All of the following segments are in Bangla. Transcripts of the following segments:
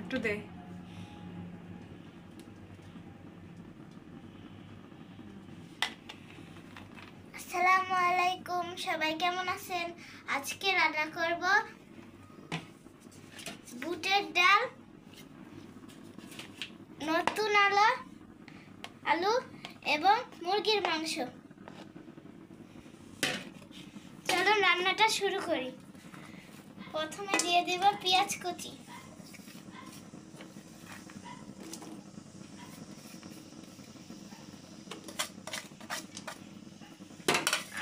একটু দে। আসসালামু আলাইকুম, সবাই কেমন আছেন? আজকে রান্না করব বুটের ডাল, নতুন আলু এবং মুরগির মাংস। চলুন রান্নাটা শুরু করি। প্রথমে দিয়ে দেব পেঁয়াজ কুচি।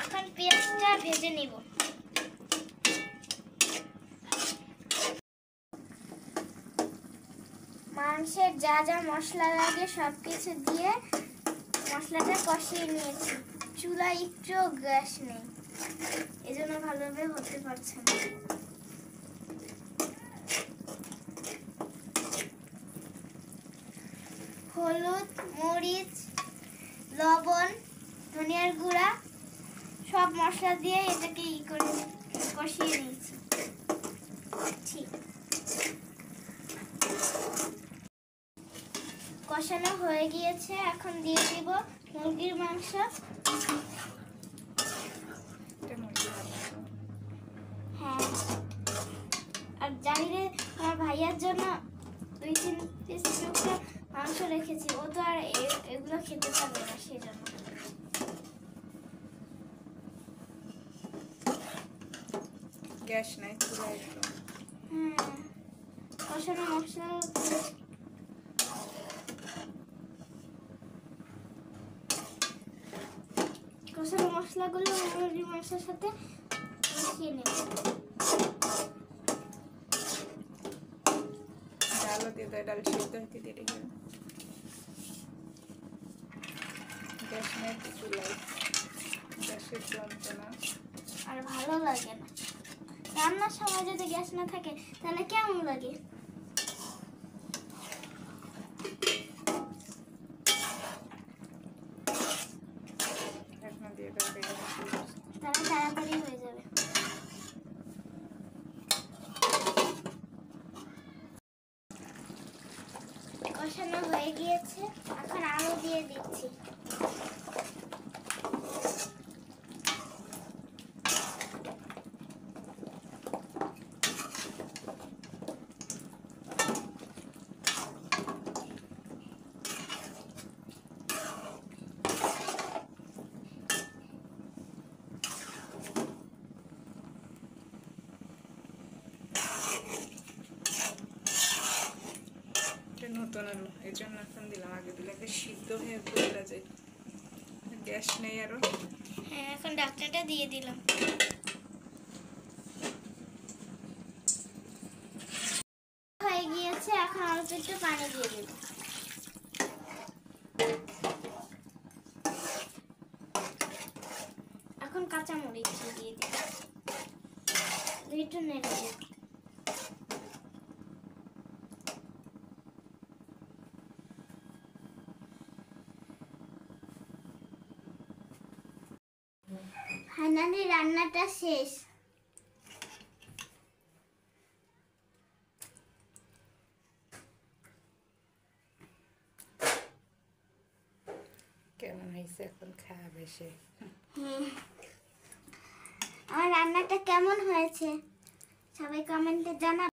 এখন পেঁয়াজটা ভেজে নিব। মাংসের যা যা মশলা লাগে সবকিছু দিয়ে মশলাটা কষিয়ে নিয়েছি। চুলায় একটু গ্যাস নেই, এজন্য ভালোভাবে হতে পারছে না। হলুদ, মরিচ, লবণ, ধনিয়ার গুঁড়া সব মশলা দিয়ে এটাকে কষিয়ে নিয়েছি। ঠিক কষানো হয়ে গিয়েছে, এখন দিয়ে দিব মুরগির মাংস। হ্যাঁ, আর জাহিরে আমার ভাইয়ার জন্য 2-3 পিস মাংস রেখেছি, ও তো আর এগুলো খেতে পারবে না, সেজন্য। গ্যাস নাই পুরো একদম। হ্যাঁ, কষানো মশলা কষানো মশলাগুলো মুরগির মাংসের সাথে মিশিয়ে নেব। ডালও দিয়ে দেয়, ডাল সিদ্ধ হতে দিয়ে রেখে গ্যাস নেই চুলাই, গ্যাসের যন্ত্রণা আর ভালো লাগে না। রান্নার সময় যদি গ্যাস না থাকে তাহলে কেমন লাগে? এখন দিয়ে দেবে, তাহলে তাড়াতাড়ি হয়ে যাবে। কষানো হয়ে গিয়েছে, এখন আলু দিয়ে দিচ্ছি। নতুন আলু এই জন্য এখন দিলাম, আগে দিলে সিদ্ধ হয়ে গলে যায়। গ্যাস নেই আরো। হ্যাঁ, এখন ডাক্তারটা দিয়ে দিলাম। হয়ে গিয়েছে, এখন অল্প একটু পানি দিয়ে দেব। এখন কাঁচা মরিচ দিয়ে দেব, একটু নেড়ে দেব। ফাইনালি রান্নাটা শেষ। কেমন হয়েছে এখন খাবে সে? আমার রান্নাটা কেমন হয়েছে সবাই কমেন্টে জানাবেন।